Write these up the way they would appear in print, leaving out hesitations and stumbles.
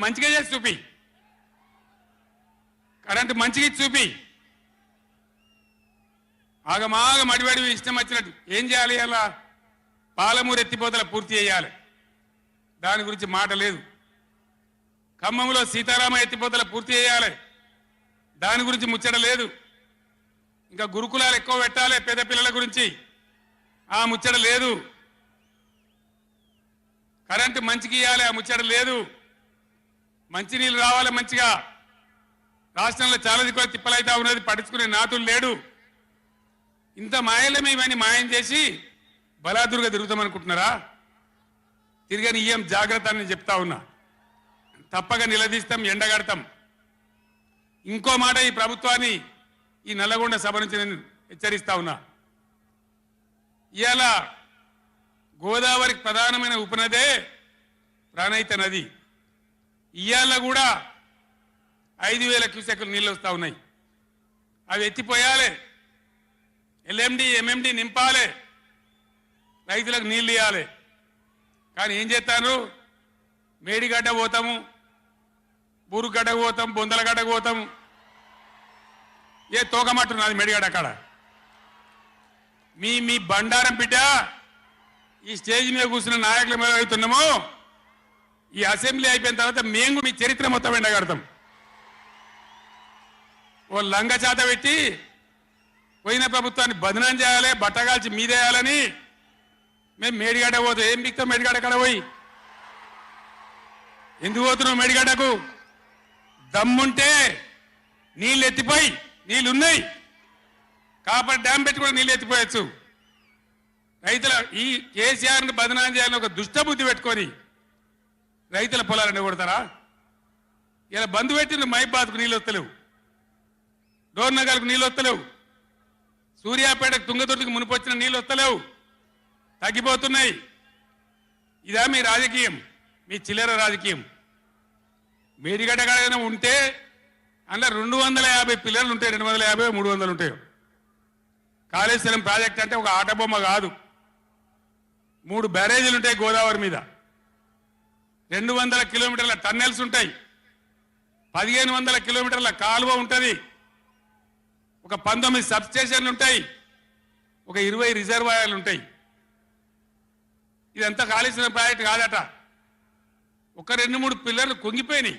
మంచిగా చేసి చూపి, కరెంటు మంచిగా చూపి. ఆగమాగ మడివడి ఇష్టం వచ్చినట్టు ఏం చేయాలి? అలా పాలమూరు ఎత్తిపోతల పూర్తి చేయాలి, దాని గురించి మాట లేదు. ఖమ్మంలో సీతారామ ఎత్తిపోతల పూర్తి చేయాలి, దాని గురించి ముచ్చట లేదు. ఇంకా గురుకులాలు ఎక్కువ పెట్టాలి పేద పిల్లల గురించి, ఆ ముచ్చట లేదు. కరెంటు మంచిగా ఇవ్వాలి, ఆ ముచ్చట లేదు. మంచినీళ్ళు రావాలి మంచిగా. రాష్ట్రంలో చాలా దిక్కువ తిప్పలైతా ఉన్నది, పట్టించుకునే నాతులు లేడు. ఇంత మాయలమే ఇవన్నీ మాయం చేసి బలాదురుగా తిరుగుతామనుకుంటున్నారా? తిరగని ఇయ్యం, జాగ్రత్త అని చెప్తా ఉన్నా. తప్పక నిలదీస్తాం, ఎండగడతాం. ఇంకో మాట, ఈ ప్రభుత్వాన్ని ఈ నల్లగొండ సభ నుంచి నేను హెచ్చరిస్తా ఉన్నా. ఇవాళ గోదావరికి ప్రధానమైన ఉపనదే ప్రాణహిత నది. ఇవాళ కూడా 5,000 క్యూసెక్లు నీళ్ళు వస్తూ ఉన్నాయి. అవి ఎత్తిపోయాలి, ఎల్ఎండి ఎంఎండి నింపాలి, రైతులకు నీళ్ళు ఇవ్వాలి. కానీ ఏం చేస్తాను? మేడిగడ్డ పోతాము, బూరుగడ్డకు పోతాం, బొందలగడ్డకు పోతాము. ఏ తోకమట్టున్నది మేడిగడ్డ అక్కడ. మీ బండారం బిడ్డ ఈ స్టేజ్ మీద కూర్చున్న నాయకుల మీద అవుతున్నాము. ఈ అసెంబ్లీ అయిపోయిన తర్వాత మేము మీ చరిత్ర మొత్తం ఎండగడతాం. ఓ లంగ చేత పెట్టి పోయిన ప్రభుత్వాన్ని బదనాం చేయాలి, బట్టగాల్చి మీదేయాలని మేము మేడిగడ్డ పోతాం. ఏం బిక్తాం మేడిగడ్డ కాడ పోయి? ఎందుకు పోతున్నావు మేడిగడ్డకు? దమ్ముంటే నీళ్ళు ఎత్తిపోయి, నీళ్ళున్నాయి, కాపర్ డ్యామ్ పెట్టి కూడా నీళ్ళు ఎత్తిపోయచ్చు. రైతుల ఈ కేసీఆర్ని బదనాం చేయాలని ఒక దుష్టబుద్ధి పెట్టుకొని రైతుల పొలాలను కొడతారా? ఇలా బంధు పెట్టిన మైబాద్కు నీళ్ళు వస్తలేవు, డోర్నగర్కు నీళ్ళు వస్తలేవు, సూర్యాపేటకు తుంగతుర్తికి మునిపొచ్చిన నీళ్ళు వస్తలేవు, తగ్గిపోతున్నాయి. ఇదా మీ రాజకీయం? మీ చిల్లర రాజకీయం. మేడిగడ్డ కాడైనా ఉంటే అందులో 250 పిల్లలు ఉంటాయి, 250 300 ఉంటాయి. కాళేశ్వరం ప్రాజెక్ట్ అంటే ఒక ఆట బొమ్మ కాదు. 3 బ్యారేజీలు ఉంటాయి గోదావరి మీద, 200 కిలోమీటర్ల టన్నెల్స్ ఉంటాయి, 1500 కిలోమీటర్ల కాలువ ఉంటుంది, ఒక 19 సబ్స్టేషన్లు ఉంటాయి, ఒక 20 రిజర్వాయర్లు ఉంటాయి. ఇదంతా కాళేశ్వరం ప్రాజెక్ట్ కాదట. ఒక 2-3 పిల్లర్లు కుంగిపోయినాయి.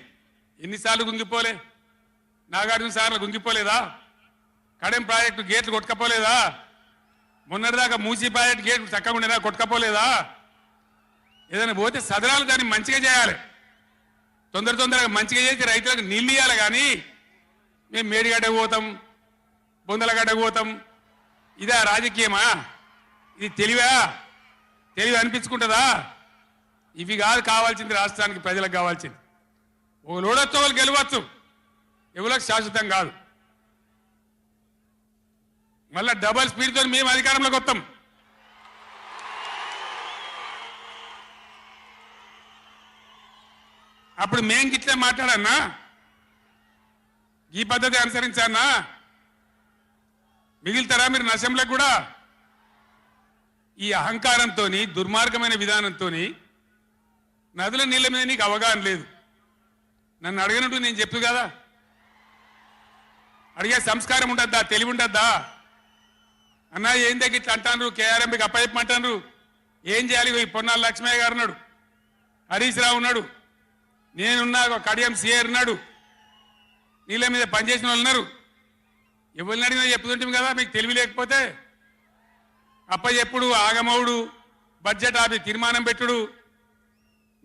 ఎన్నిసార్లు కుంగిపోలే? నాగార్జున సార్లు కుంగిపోలేదా? కడెం ప్రాజెక్టు గేట్లు కొట్టుకపోలేదా? మొన్నటిదాకా మూసీ ప్రాజెక్టు గేట్లు చక్కగా ఉండేదా? కొట్టుకపోలేదా? ఏదైనా పోతే సదరాలు దాన్ని మంచిగా చేయాలి, తొందరగా మంచిగా చేసి రైతులకు నీళ్ళు ఇవ్వాలి. కానీ మేము మేడిగడ్డకు పోతాం, బొందలగడ్డకు పోతాం, ఇదా రాజకీయమా? ఇది తెలివి అనిపించుకుంటుందా? ఇవి కాదు కావాల్సింది, రాష్ట్రానికి ప్రజలకు కావాల్సింది. ఒక లోడొచ్చు, వాళ్ళు గెలవచ్చు, ఎవరికి శాశ్వతం కాదు. మళ్ళా డబల్ స్పీడ్తో మేము అధికారంలోకి వస్తాం. అప్పుడు మేం గిట్లే మాట్లాడన్నా, ఈ పద్ధతి అనుసరించన్నా? మిగిలితారా మీరు నశంలకు కూడా? ఈ అహంకారంతో, దుర్మార్గమైన విధానంతో నదుల నీళ్ళ మీద నీకు అవగాహన లేదు. నన్ను అడగనట్టు నేను చెప్పు కదా, అడిగే సంస్కారం ఉంటుందా? తెలివి ఉంటుందా? అన్నా ఏం దగ్గర ఇట్లా అంటాను, కేఆర్ఎంకి అప్పచెప్పమంటాను, ఏం చేయాలి? పొన్నాల లక్ష్మయ్య గారు ఉన్నాడు, హరీష్ రావు ఉన్నాడు, నేనున్నా, కడియం సిఆర్ ఉన్నాడు, నీళ్ళ మీద పనిచేసిన వాళ్ళు ఉన్నారు. ఎవరిని అడిగినా చెప్తుంటాం కదా. మీకు తెలివి లేకపోతే అప్పచెప్పుడు, ఆగమవుడు, బడ్జెట్ ఆపి తీర్మానం పెట్టుడు.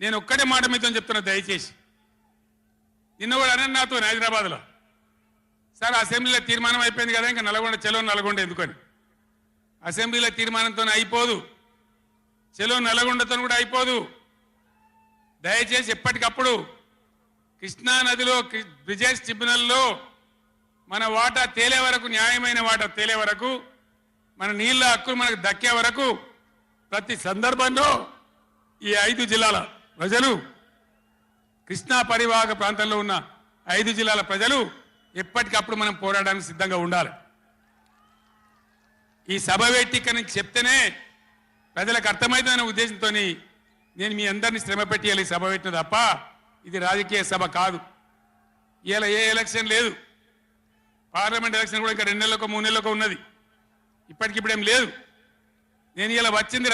నేను ఒక్కటే మాట మీతో చెప్తున్నా, దయచేసి. నిన్న కూడా అనే నాతో హైదరాబాద్లో, సార్ అసెంబ్లీలో తీర్మానం అయిపోయింది కదా, ఇంకా నల్గొండ చెలో నల్గొండ ఎందుకని? అసెంబ్లీలో తీర్మానంతో అయిపోదు, చెలో నల్గొండతో కూడా అయిపోదు. దయచేసి ఎప్పటికప్పుడు కృష్ణా నదిలో బ్రిజేష్ ట్రిబ్యునల్లో మన వాటా తేలే వరకు, న్యాయమైన వాటా తేలే వరకు, మన నీళ్ళ హక్కులు మనకు దక్కే వరకు ప్రతి సందర్భంలో ఈ 5 జిల్లాల ప్రజలు, కృష్ణా పరివాహక ప్రాంతంలో ఉన్న 5 జిల్లాల ప్రజలు ఎప్పటికప్పుడు మనం పోరాడడానికి సిద్ధంగా ఉండాలి. ఈ సభ వేదికని చెప్తేనే ప్రజలకు అర్థమైందనే ఉద్దేశంతో నేను మీ అందరినీ శ్రమ పెట్టి సభ పెట్టిన తప్ప ఇది రాజకీయ సభ కాదు. ఇలా ఏ ఎలక్షన్ లేదు. పార్లమెంట్ ఎలక్షన్ కూడా ఇంకా 2 నెలలకు 3 నెలలకు ఉన్నది. ఇప్పటికిప్పుడేం లేదు. నేను ఇలా వచ్చింది